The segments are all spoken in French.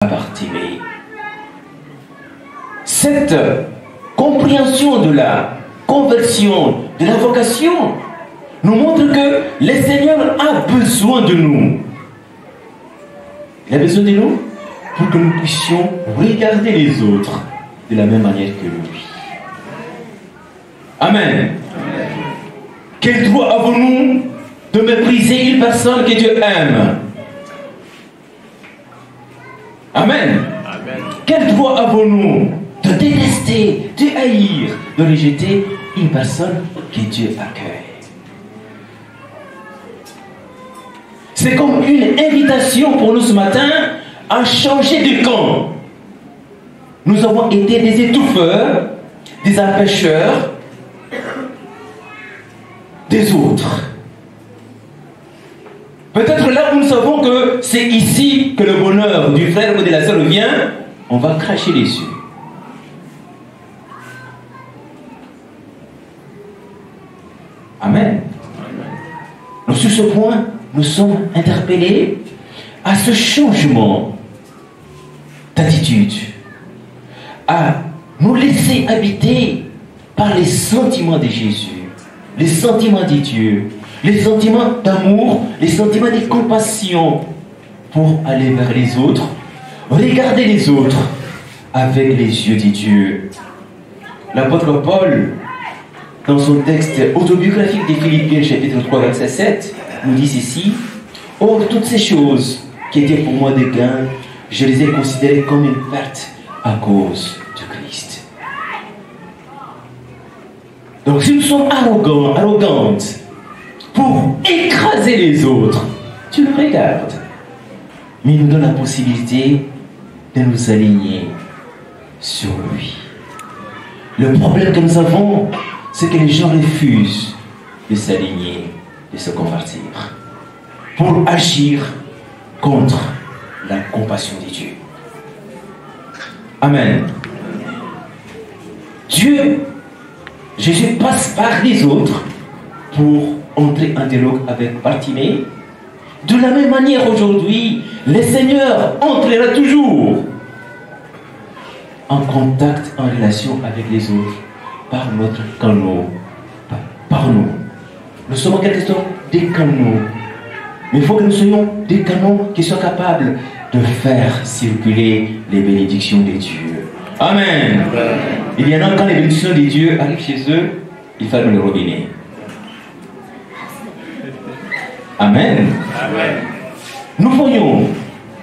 Bartimée. Cette compréhension de la conversion, de la vocation, nous montre que le Seigneur a besoin de nous. Il a besoin de nous pour que nous puissions regarder les autres de la même manière que lui. Amen. Quel droit avons-nous de mépriser une personne que Dieu aime? Amen. Amen. Quel droit avons-nous de détester, de haïr, de rejeter une personne que Dieu accueille? C'est comme une invitation pour nous ce matin à changer de camp. Nous avons été des étouffeurs, des empêcheurs des autres. Peut-être là où nous savons que c'est ici que le bonheur du frère ou de la sœur vient, on va cracher dessus. Amen. Donc sur ce point, nous sommes interpellés à ce changement d'attitude, à nous laisser habiter par les sentiments de Jésus, les sentiments de Dieu, les sentiments d'amour, les sentiments de compassion pour aller vers les autres, regarder les autres avec les yeux de Dieu. L'apôtre Paul, dans son texte autobiographique des Philippiens, chapitre 3, verset 7, nous dit ceci: « Or, toutes ces choses qui étaient pour moi des gains, je les ai considérées comme une perte à cause de Christ. » Donc, si nous sommes arrogantes, pour écraser les autres, tu le regardes. Mais il nous donne la possibilité de nous aligner sur lui. Le problème que nous avons, c'est que les gens refusent de s'aligner, de se convertir, pour agir contre la compassion de Dieu. Amen. Dieu, Jésus passe par les autres pour entrer en dialogue avec Bartimée. De la même manière aujourd'hui, le Seigneur entrera toujours en contact, en relation avec les autres par notre canal, par nous. Nous sommes en quelque sorte des canaux. Mais il faut que nous soyons des canaux qui soient capables de faire circuler les bénédictions de Dieu. Amen. Il y en a quand les bénédictions de Dieu arrivent chez eux, ils ferment le robinet. Amen. Amen. Nous voyons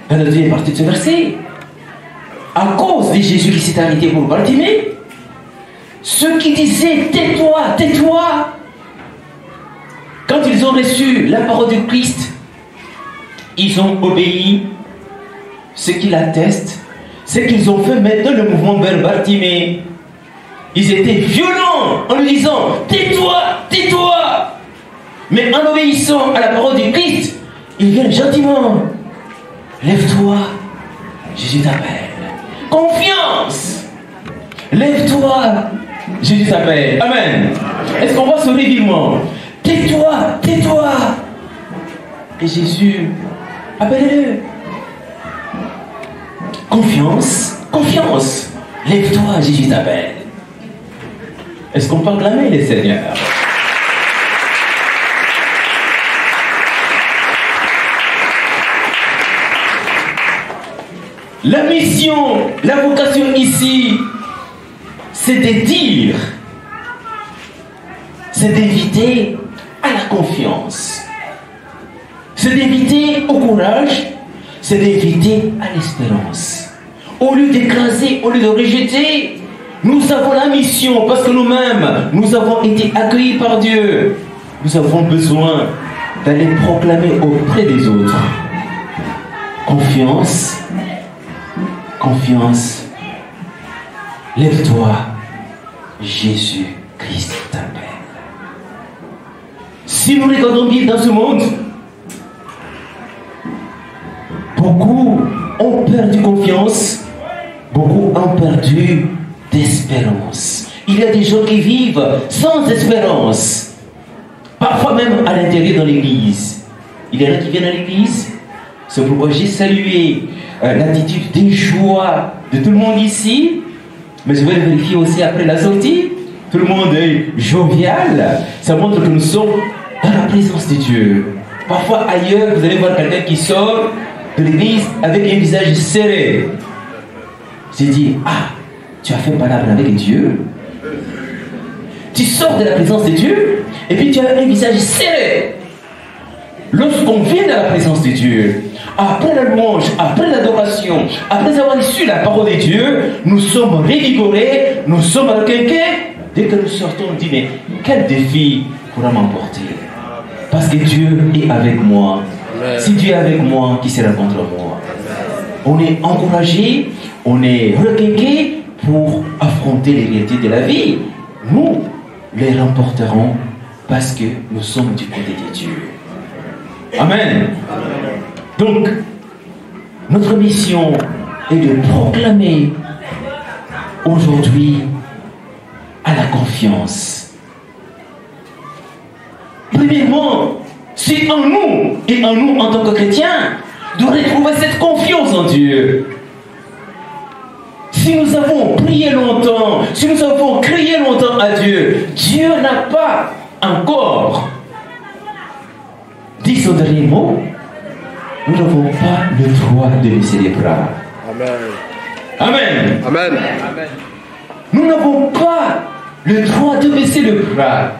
dans la deuxième partie de ce verset, à cause de Jésus qui s'est arrêté pour Bartimée, ceux qui disaient tais-toi, tais-toi, quand ils ont reçu la parole de Christ, ils ont obéi. Ce qui l'atteste, c'est qu'ils ont fait maintenant le mouvement vers Bartimée. Ils étaient violents en lui disant tais-toi, tais-toi. Mais en obéissant à la parole du Christ, ils viennent gentiment. Lève-toi, Jésus t'appelle. Confiance. Lève-toi, Jésus t'appelle. Amen. Est-ce qu'on voit ce réveillement? Tais-toi, tais-toi. Et Jésus, appelle-le. Confiance, confiance. Lève-toi, Jésus t'appelle. Est-ce qu'on peut acclamer le Seigneur? La mission, la vocation ici, c'est de dire, c'est d'inviter à la confiance, c'est d'inviter au courage, c'est d'inviter à l'espérance. Au lieu d'écraser, au lieu de rejeter, nous avons la mission parce que nous-mêmes, nous avons été accueillis par Dieu. Nous avons besoin d'aller proclamer auprès des autres. Confiance. Confiance, lève-toi, Jésus-Christ t'appelle. Si nous regardons bien dans ce monde, beaucoup ont perdu confiance, beaucoup ont perdu d'espérance. Il y a des gens qui vivent sans espérance, parfois même à l'intérieur de l'église. Il y en a qui viennent à l'église, c'est pourquoi j'ai salué l'attitude des joies de tout le monde ici. Mais je vais le vérifier aussi après la sortie. Tout le monde est jovial. Ça montre que nous sommes dans la présence de Dieu. Parfois ailleurs, vous allez voir quelqu'un qui sort de l'église avec un visage serré. J'ai dit, ah, tu as fait palabre avec Dieu. Tu sors de la présence de Dieu et puis tu as un visage serré. Lorsqu'on vient dans la présence de Dieu, après la louange, après l'adoration, après avoir reçu la parole de Dieu, nous sommes revigorés, nous sommes requinqués. Dès que nous sortons, on dit, mais quel défi pourra m'emporter? Parce que Dieu est avec moi. Amen. Si Dieu est avec moi, qui sera contre moi? On est encouragé, on est requinqué pour affronter les réalités de la vie. Nous les remporterons parce que nous sommes du côté de Dieu. Amen. Donc, notre mission est de proclamer aujourd'hui à la confiance. Premièrement, c'est en nous et en nous en tant que chrétiens de retrouver cette confiance en Dieu. Si nous avons prié longtemps, si nous avons crié longtemps à Dieu, Dieu n'a pas encore dit son dernier mot, nous n'avons pas le droit de baisser les bras. Amen. Amen. Amen. Nous n'avons pas le droit de baisser le bras.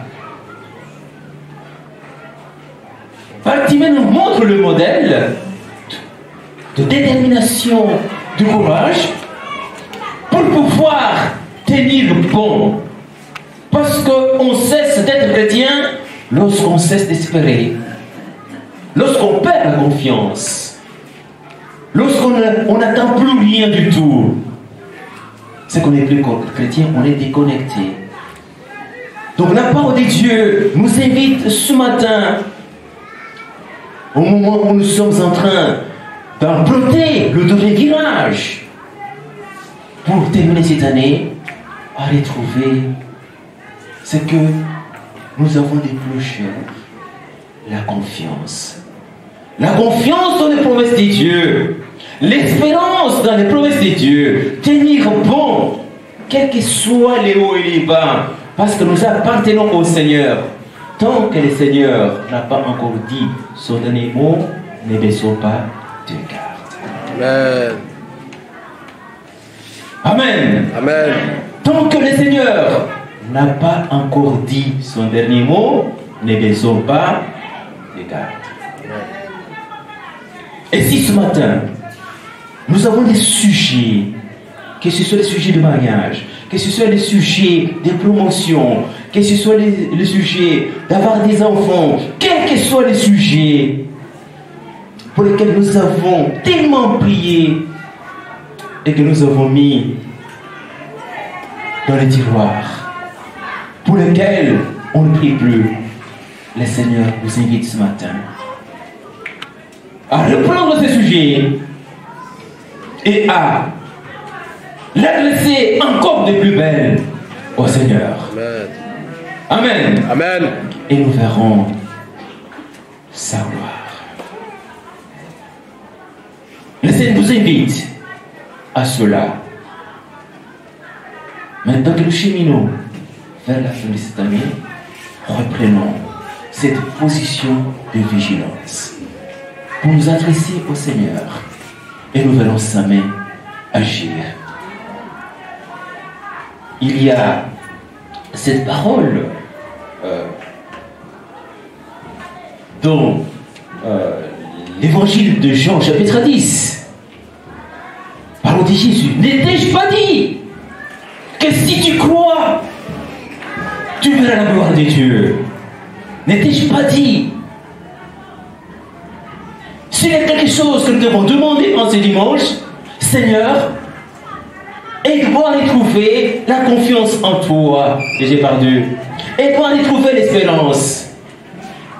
Bartimée nous montre le modèle de détermination, de courage pour pouvoir tenir bon. Parce qu'on cesse d'être chrétien lorsqu'on cesse d'espérer. Lorsqu'on perd la confiance, lorsqu'on n'attend plus rien du tout, c'est qu'on n'est plus chrétien, on est déconnecté. Donc la parole de Dieu nous invite ce matin, au moment où nous sommes en train d'emprunter le dernier virage, pour terminer cette année, à retrouver ce que nous avons de plus cher, la confiance. La confiance dans les promesses de Dieu. L'espérance dans les promesses de Dieu. Tenir bon, quels que soient les hauts et les bas, parce que nous appartenons au Seigneur. Tant que le Seigneur n'a pas encore dit son dernier mot, ne baissons pas de garde. Amen. Amen. Amen. Tant que le Seigneur n'a pas encore dit son dernier mot, ne baissons pas de garde. Et si ce matin, nous avons des sujets, que ce soit les sujets de mariage, que ce soit les sujets de promotion, que ce soit les sujets d'avoir des enfants, quels que soient les sujets pour lesquels nous avons tellement prié et que nous avons mis dans les tiroirs, pour lesquels on ne prie plus, le Seigneur nous invite ce matin à reprendre ce sujet et à l'adresser encore de plus belle au Seigneur. Amen. Amen. Amen. Et nous verrons sa gloire. Le Seigneur nous invite à cela. Maintenant que nous cheminons vers la fin de cette année, reprenons cette position de vigilance pour nous adresser au Seigneur et nous verrons sa main agir. Il y a cette parole dans l'évangile de Jean chapitre 10. Parole de Jésus. N'ai-je pas dit que si tu crois, tu verras la gloire de Dieu? N'ai-je pas dit? S'il y a quelque chose que nous devons demander en ce dimanche, Seigneur, aide-moi à retrouver la confiance en toi que j'ai perdue. Aide-moi à retrouver l'espérance.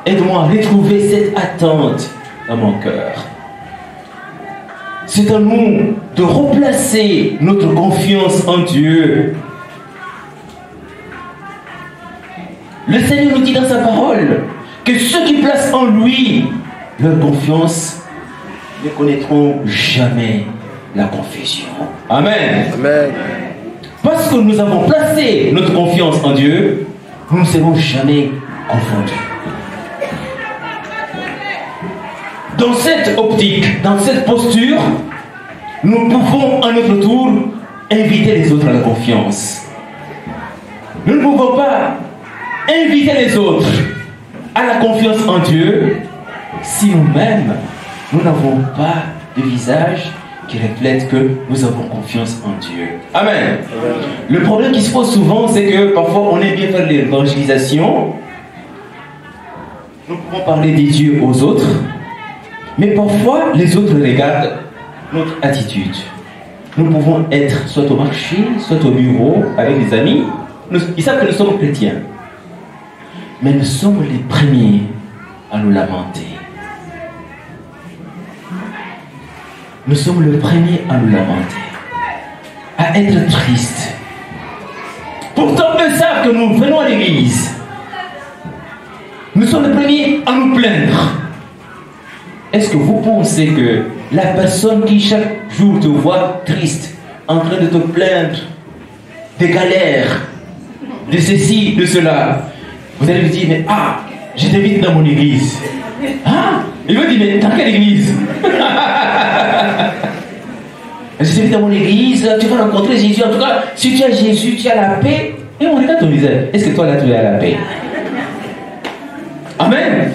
Aide-moi à retrouver cette attente dans mon cœur. C'est à nous de replacer notre confiance en Dieu. Le Seigneur nous dit dans sa parole que ceux qui placent en lui leur confiance ne connaîtront jamais la confusion. Amen. Amen. Parce que nous avons placé notre confiance en Dieu, nous ne serons jamais confondus. Dans cette optique, dans cette posture, nous pouvons à notre tour inviter les autres à la confiance. Nous ne pouvons pas inviter les autres à la confiance en Dieu si nous-mêmes, nous n'avons pas de visage qui reflète que nous avons confiance en Dieu. Amen. Le problème qui se pose souvent, c'est que parfois on aime bien faire l'évangélisation. Nous pouvons parler des dieux aux autres, mais parfois les autres regardent notre attitude. Nous pouvons être soit au marché, soit au bureau avec des amis. Ils savent que nous sommes chrétiens. Mais nous sommes les premiers à nous lamenter. Nous sommes les premiers à nous lamenter, à être tristes. Pourtant, eux savent que nous venons à l'église. Nous sommes les premiers à nous plaindre. Est-ce que vous pensez que la personne qui chaque jour te voit triste, en train de te plaindre des galères, de ceci, de cela, vous allez lui dire, mais je t'invite dans mon église. Il veut dire, mais dans quelle église? Je t'invite dans mon église, tu vas rencontrer Jésus. En tout cas, si tu as Jésus, tu as la paix. Et on regarde ton visage. Est-ce que toi là, tu as la paix? Amen.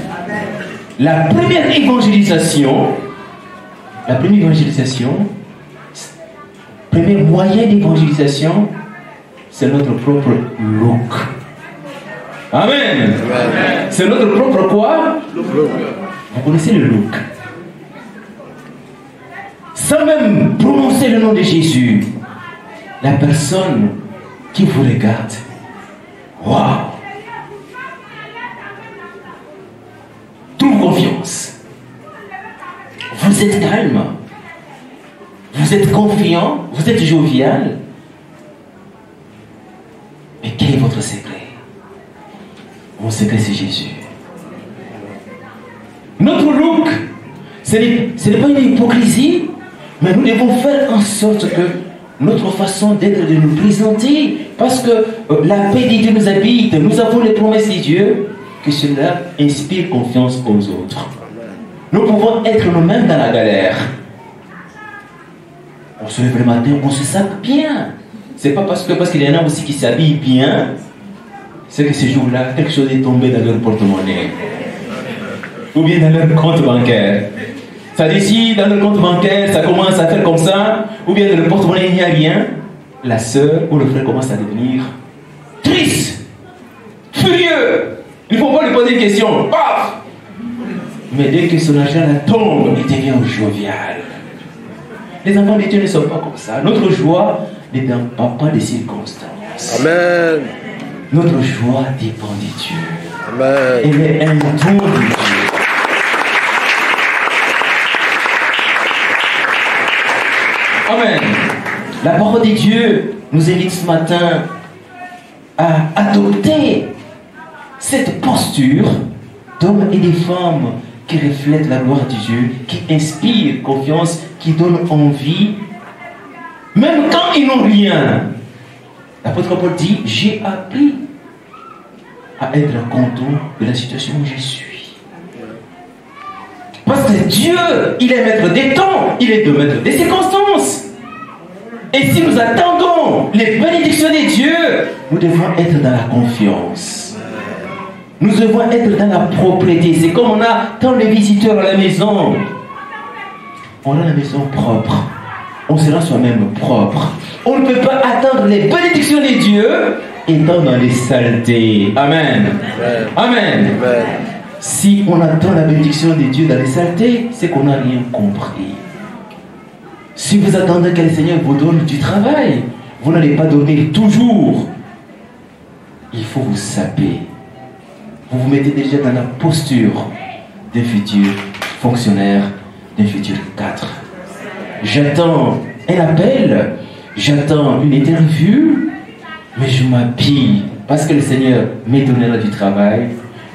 La première évangélisation, premier moyen d'évangélisation, c'est notre propre look. Amen. C'est notre propre quoi? Vous connaissez le look. Sans même prononcer le nom de Jésus, la personne qui vous regarde, waouh, trouve confiance. Vous êtes calme, vous êtes confiant, vous êtes jovial. Mais quel est votre secret? Mon secret, c'est Jésus. Notre look, ce n'est pas une hypocrisie, mais nous devons faire en sorte que notre façon d'être, de nous présenter, parce que la paix de Dieu nous habite, nous avons les promesses de Dieu, que cela inspire confiance aux autres. Nous pouvons être nous-mêmes dans la galère. On se lève le matin, on se sape bien. C'est pas parce qu'il y en a aussi qui s'habillent bien, c'est que ce jour-là, quelque chose est tombé dans leur porte-monnaie. Ou bien dans leur compte bancaire. Ça dit si dans le compte bancaire, ça commence à faire comme ça, ou bien dans le porte-monnaie, il n'y a rien, la sœur ou le frère commence à devenir triste, furieux. Il ne faut pas lui poser une question. Paf! Mais dès que son argent tombe, il devient jovial. Les enfants de Dieu ne sont pas comme ça. Notre joie ne dépend pas des circonstances. Amen. Notre joie dépend de Dieu. Amen. Elle est un don de Dieu. Amen. La parole de Dieu nous invite ce matin à adopter cette posture d'hommes et de femmes qui reflètent la gloire de Dieu, qui inspirent confiance, qui donnent envie, même quand ils n'ont rien. L'apôtre Paul dit, j'ai appris à être content de la situation où je suis. Parce que Dieu, il est maître des temps, il est le maître des circonstances. Et si nous attendons les bénédictions de Dieu, nous devons être dans la confiance. Nous devons être dans la propreté. C'est comme on a tant de visiteurs à la maison. On a la maison propre. On sera soi-même propre. On ne peut pas attendre les bénédictions de Dieu étant dans les saletés. Amen. Amen. Amen. Si on attend la bénédiction de Dieu dans les saletés, c'est qu'on n'a rien compris. Si vous attendez que le Seigneur vous donne du travail, vous n'allez pas dormir toujours. Il faut vous saper. Vous vous mettez déjà dans la posture d'un futur fonctionnaire, d'un futur cadre. J'attends un appel, j'attends une interview, mais je m'habille parce que le Seigneur me donnera du travail.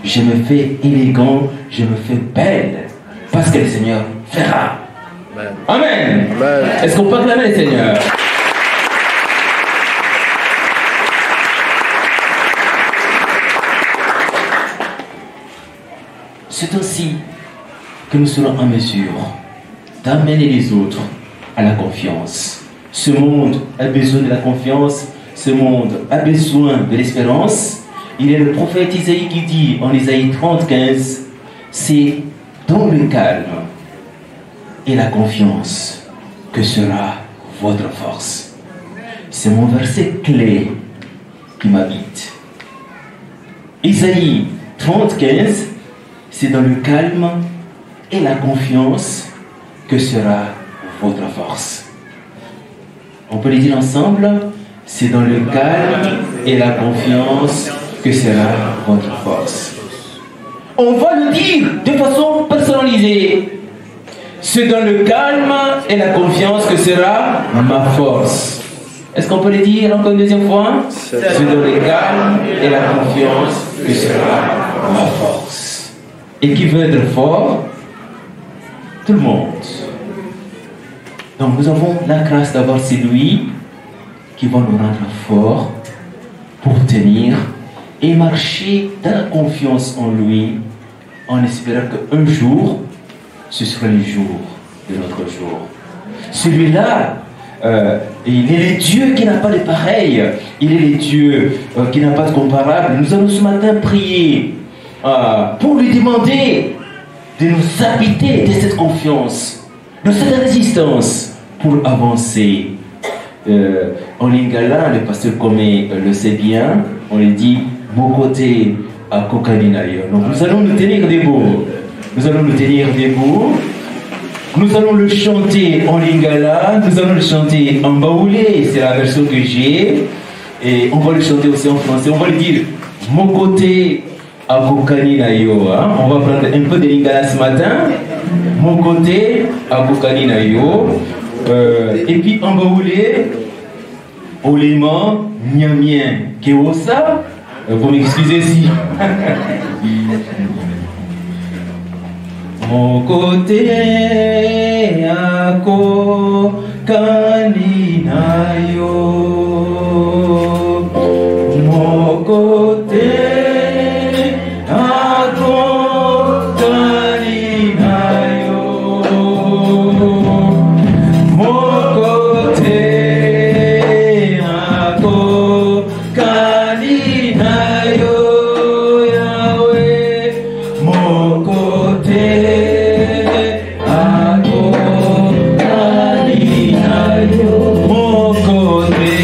Je me fais élégant, je me fais belle parce que le Seigneur fera Amen. Amen. Est-ce qu'on peut acclamer le Seigneur? C'est ainsi que nous serons en mesure d'amener les autres à la confiance. Ce monde a besoin de la confiance, ce monde a besoin de l'espérance. Il y a le prophète Isaïe qui dit en Isaïe 30:15, c'est dans le calme et la confiance que sera votre force. C'est mon verset clé qui m'habite. Isaïe 30:15, c'est dans le calme et la confiance que sera votre force. On peut le dire ensemble, c'est dans le calme et la confiance que sera votre force. On va le dire de façon personnalisée. C'est dans le calme et la confiance que sera ma force. Est-ce qu'on peut le dire encore une deuxième fois? C'est dans le calme et la confiance que sera ma force. Et qui veut être fort? Tout le monde. Donc nous avons la grâce d'avoir celui qui va nous rendre forts pour tenir et marcher dans la confiance en lui, en espérant qu'un jour, ce sera le jour de notre jour. Celui-là, il est le Dieu qui n'a pas de pareil, il est le Dieu qui n'a pas de comparable. Nous allons ce matin prier pour lui demander de nous habiter de cette confiance, de cette résistance pour avancer. En lingala, le pasteur Comé le sait bien, on le dit Mokote à Kokaninayo. Donc nous allons nous tenir debout. Nous allons nous tenir debout. Nous allons le chanter en lingala, nous allons le chanter en baoulé, c'est la version que j'ai. Et on va le chanter aussi en français. On va le dire Mokote à Kokaninayo. On va prendre un peu de lingala ce matin. Mokote à Kokaninayo. Et puis en baoulé, Olema, Nyamien, Keosa. Vous m'excusez si. Mon côté ako kaninayo. Mon côté ako kaninayo. Mon côté ako kaninayo. Yahweh, mon côté. Mon côté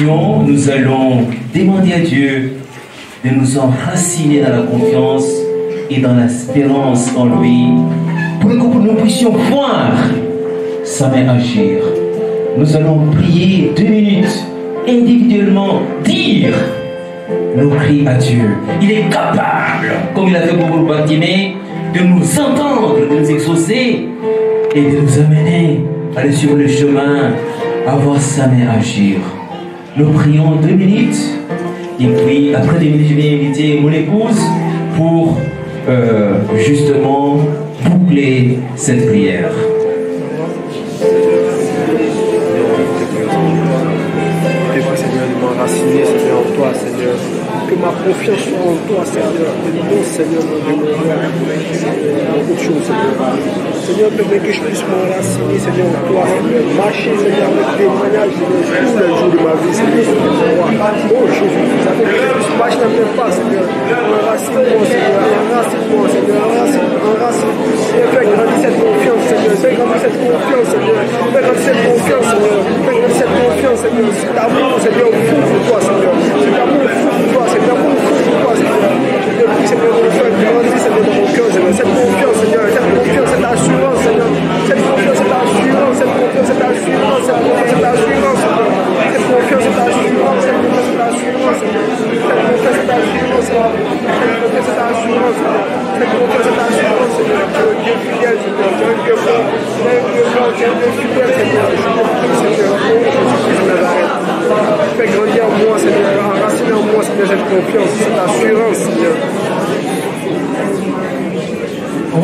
prions, nous allons demander à Dieu de nous enraciner dans la confiance et dans l'espérance en lui, pour que nous puissions voir sa main agir. Nous allons prier 2 minutes, individuellement, dire nos cris à Dieu. Il est capable, comme il a fait pour Bartimée, de nous entendre, de nous exaucer et de nous amener à aller sur le chemin, à voir sa main agir. Nous prions 2 minutes, et puis après 2 minutes, je vais inviter mon épouse pour justement boucler cette prière. Seigneur, de m'enraciner, Seigneur, en toi, Seigneur. Que ma confiance soit en toi, Seigneur. Et non, Seigneur, mon Dieu, mon Père, autre chose, Seigneur. Seigneur, permets que je puisse m'enraciner, Seigneur, en toi, Seigneur. Marcher, Seigneur, avec témoignage, Seigneur, tous les jours de ma vie, Seigneur, sur toi. Oh, Jésus, vous savez que je puisse marcher dans mes pas, Seigneur. Enracine-moi, Seigneur. Enracine-moi, Seigneur. Enracine. Fais grandir cette confiance, Seigneur. Fais grandir cette confiance, Seigneur. Fais grandir cette confiance, Seigneur. Fais grandir cette confiance, Seigneur. Cet amour, Seigneur, fou pour toi, Seigneur. Cet amour fou pour toi, cet amour fou pour toi, Seigneur. Je te prie, Seigneur, de faire grandir, Seigneur, dans mon cœur, Seigneur. Cette confiance, Seigneur. Cette confiance, cette assurance, Seigneur. Cette confiance, cette assurance. Cette confiance, cette assurance. Cette confiance, cette assurance, Seigneur. Cette confiance, cette assurance. Cette confiance, cette assurance, Seigneur. Cette confiance, cette assurance, Seigneur. Cette confiance, cette assurance, Seigneur. Cette confiance, cette assurance, Seigneur. Tu es un Dieu fidèle, Seigneur. Tu es un Dieu fort. Tu es un Dieu fort. Tu es un Dieu fidèle, Seigneur. Je te prie, Seigneur. Jésus-Christ de Nazareth. Fais grandir en moi, Seigneur. Enracine en moi, Seigneur, cette confiance, cette assurance, Seigneur. Oh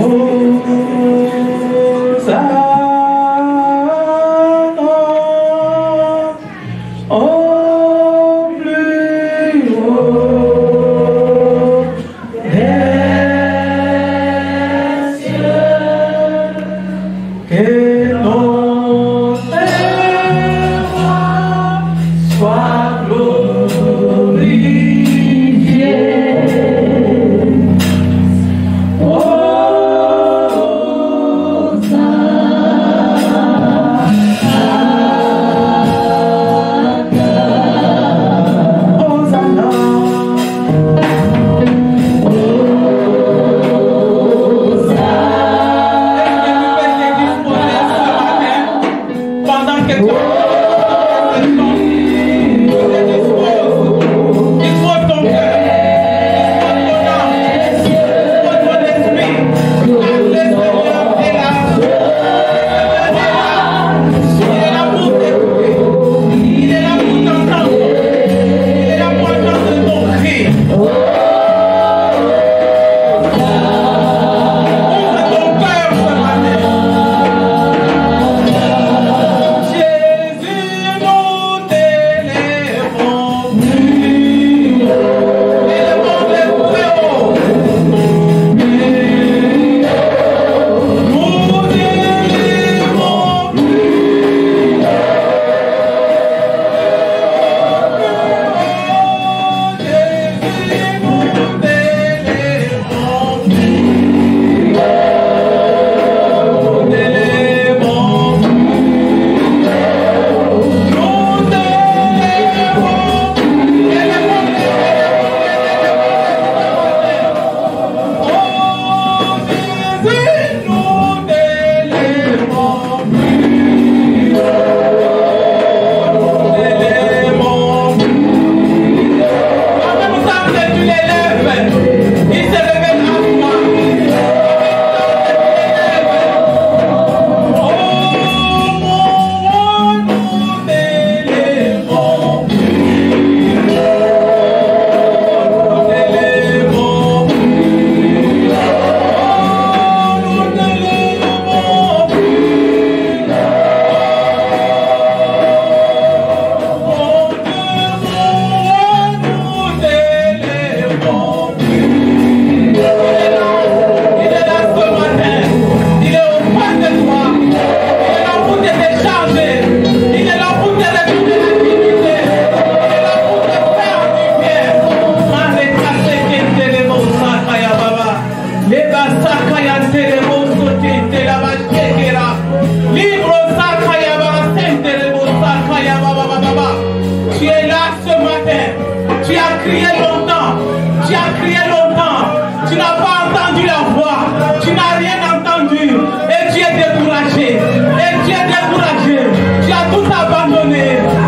crié longtemps. Tu n'as pas entendu la voix. Tu n'as rien entendu. Et tu es découragé. Et tu es découragé. Tu as tout abandonné.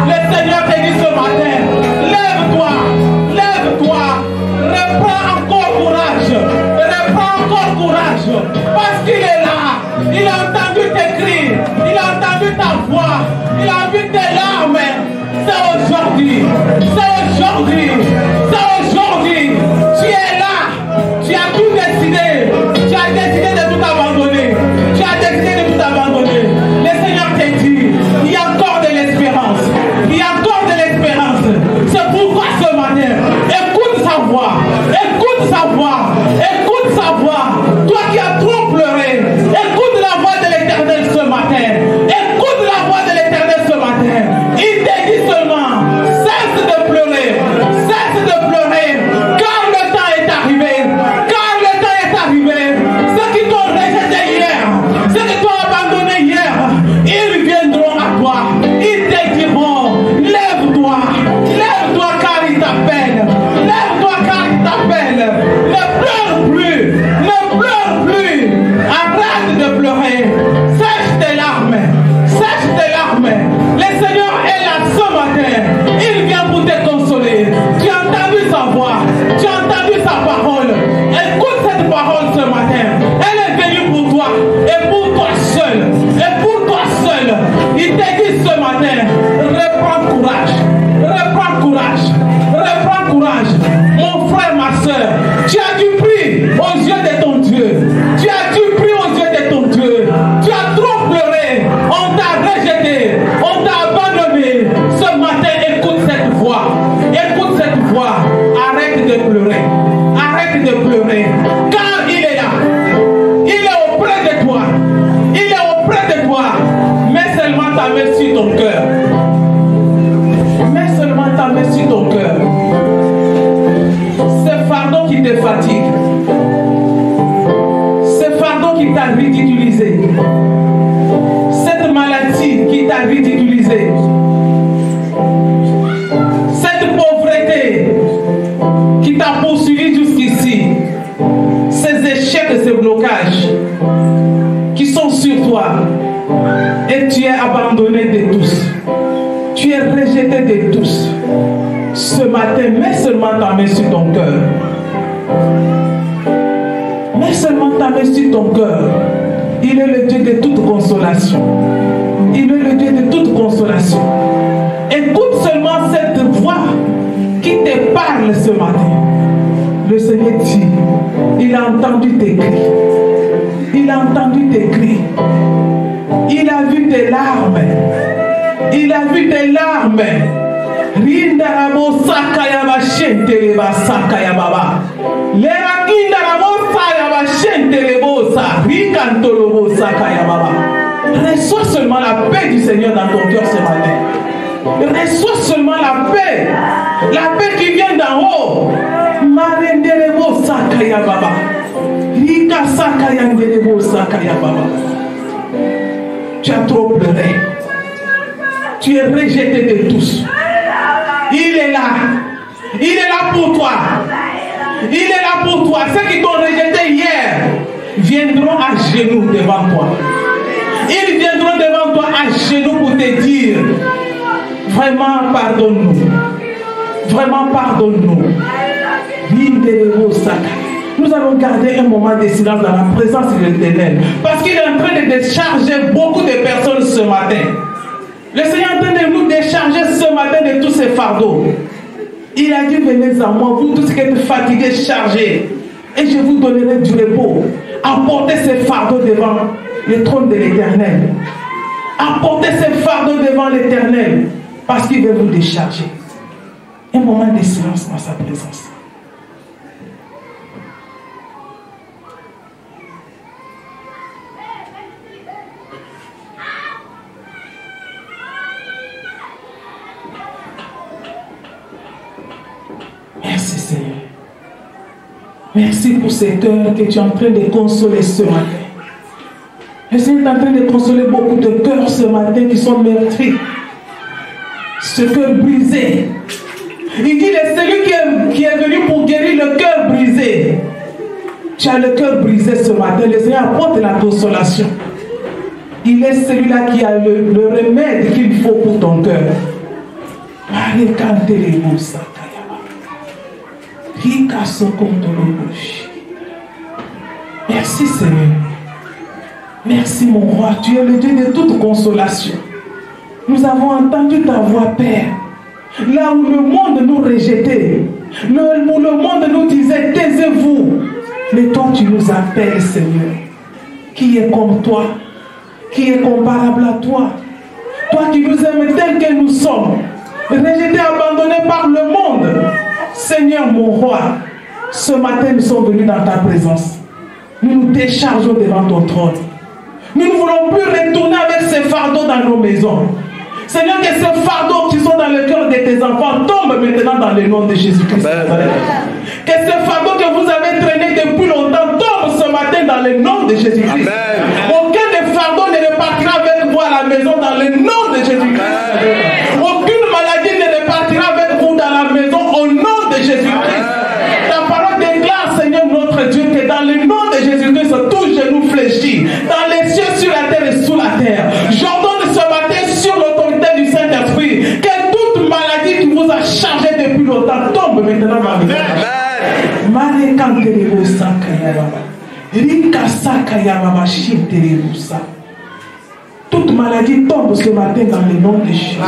Le Seigneur te dit ce matin, lève-toi. Lève-toi. Reprends encore courage. Reprends encore courage. Parce qu'il est là. Il a entendu tes cris. Il a entendu ta voix. Il a vu tes larmes. C'est aujourd'hui. C'est aujourd'hui. C'est aujourd'hui. Tu es là. Tu as tout décidé. Tu as décidé de tout abandonner. Tu as décidé de tout abandonner. Le Seigneur te dit, il y a encore de l'espérance. Il y a encore de l'espérance. C'est pourquoi ce matin, écoute sa voix. Écoute sa voix. Écoute sa voix. Toi qui as trop pleuré, écoute la voix de l'Éternel ce matin. Écoute la voix de l'Éternel ce matin. Il te dit seulement, cesse de pleurer. Cesse de pleurer. Car le temps est arrivé. Car le temps est arrivé. Ceux qui t'ont rejeté hier, ceux qui t'ont abandonné hier, ils viendront à toi. Ils te diront, lève-toi. Lève-toi car il t'appelle. Lève-toi car il t'appelle. Ne pleure plus. Ne pleure plus. Arrête de pleurer. Sèche tes larmes. Sèche tes larmes. Le Seigneur est là ce matin. Il vient pour te consoler. Tu as entendu sa voix. Tu as entendu sa parole. Écoute cette parole ce matin. Elle est venue pour toi. Et pour toi seul. Et pour toi seul. Il te dit ce matin, reprends courage. Reprends courage. Reprends courage. Mon frère, ma soeur, tu as du prix aux yeux de ton Dieu. Tu as du prix aux yeux de ton Dieu. Tu as trop pleuré. On t'a rejeté. On t'a abandonné. Ce matin, écoute cette voix. Écoute cette voix. Arrête de pleurer. Arrête de pleurer. Car il est là. Il est auprès de toi. Il est auprès de toi. Mets seulement ta main sur ton cœur. Mets seulement ta main sur ton cœur. Ce fardeau qui te fatigue. Ce fardeau qui t'a ridiculisé. Cette maladie qui t'a ridiculisé. Cette pauvreté qui t'a poursuivi jusqu'ici. Ces échecs et ces blocages qui sont sur toi. Et tu es abandonné de tous. Tu es rejeté de tous. Ce matin, mets seulement ta main sur ton cœur. Mets seulement ta main sur ton cœur. Il est le Dieu de toute consolation. Il est le Dieu de toute consolation. Écoute seulement cette voix qui te parle ce matin. Le Seigneur dit, il a entendu tes cris. Il a entendu tes cris. Il a vu tes larmes. Il a vu tes larmes. Rindarabo sakayaba shenteleba sakayababa. Lerakindarabo sayaba shentelebosa. Rikantolobo sakayababa. Reçois seulement la paix du Seigneur dans ton cœur ce matin. Reçois seulement la paix. La paix qui vient d'en haut. Marendelebo sakayababa. Rika sakayandelebo sakayababa. Tu as trop pleuré. Tu es rejeté de tous. Il est là. Il est là pour toi. Il est là pour toi. Ceux qui t'ont rejeté hier viendront à genoux devant toi. Ils viendront devant toi à genoux pour te dire, vraiment pardonne-nous. Vraiment pardonne-nous. Nous allons garder un moment de silence dans la présence de l'Éternel. Parce qu'il est en train de décharger beaucoup de personnes ce matin. Le Seigneur est en train de nous décharger ce matin de tous ces fardeaux. Il a dit, venez à moi, vous tous qui êtes fatigués, chargés, et je vous donnerai du repos. Apportez ces fardeaux devant le trône de l'Éternel. Apportez ces fardeaux devant l'Éternel, parce qu'il veut vous décharger. Un moment de silence dans sa présence. Merci Seigneur. Merci pour ces cœurs que tu es en train de consoler ce matin. Le Seigneur est en train de consoler beaucoup de cœurs ce matin qui sont meurtris. Ce cœur brisé. Il dit, c'est celui qui est venu pour guérir le cœur brisé. Tu as le cœur brisé ce matin, le Seigneur apporte la consolation. Il est celui-là qui a le remède qu'il faut pour ton cœur. Merci Seigneur. Merci mon roi, tu es le Dieu de toute consolation. Nous avons entendu ta voix, Père. Là où le monde nous rejetait, où le monde nous disait, taisez-vous. Mais toi, tu nous appelles, Seigneur. Qui est comme toi? Qui est comparable à toi? Toi qui nous aimes tel que nous sommes, rejetés, abandonnés par le monde. Seigneur, mon roi, ce matin, nous sommes venus dans ta présence. Nous nous déchargeons devant ton trône. Nous ne voulons plus retourner avec ces fardeaux dans nos maisons. Seigneur, que ces fardeaux qui sont dans le cœur de tes enfants tombent maintenant dans le nom de Jésus-Christ. Que ces fardeaux que vous avez traînés depuis longtemps tombent ce matin dans le nom de Jésus-Christ. Aucun des fardeaux ne repartira avec vous à la maison dans le nom de Jésus-Christ. Aucune maladie ne repartira avec vous dans la maison au nom de Jésus-Christ. Ta parole déclare, Seigneur notre Dieu, que dans le nom de Jésus-Christ, tout genou fléchit, dans les cieux, sur la terre et sous la terre. J'ordonne ce matin sur l'autorité du Saint-Esprit que toute maladie qui vous a chargé depuis longtemps tombe maintenant dans le toute maladie tombe ce matin dans le nom de Jésus.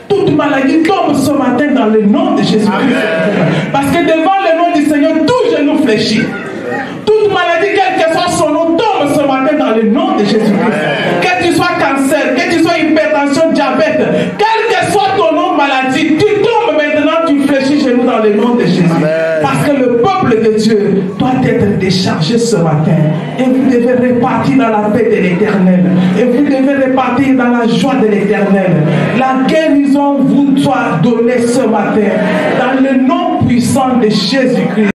Toute maladie tombe ce matin dans le nom de Jésus-Christ. Parce que devant le nom du Seigneur, tout genou fléchit. Toute maladie, quel que soit son nom, tombe ce matin dans le nom de Jésus-Christ. Que tu sois cancer, que tu sois hypertension, diabète, quel que soit ton nom, maladie, tu tombes maintenant, tu fléchis chez nous dans le nom de Jésus. Parce que le peuple de Dieu doit être déchargé ce matin. Et vous devez repartir dans la paix de l'Éternel. Et vous devez repartir dans la joie de l'Éternel. La guérison vous soit donnée ce matin dans le nom puissant de Jésus-Christ.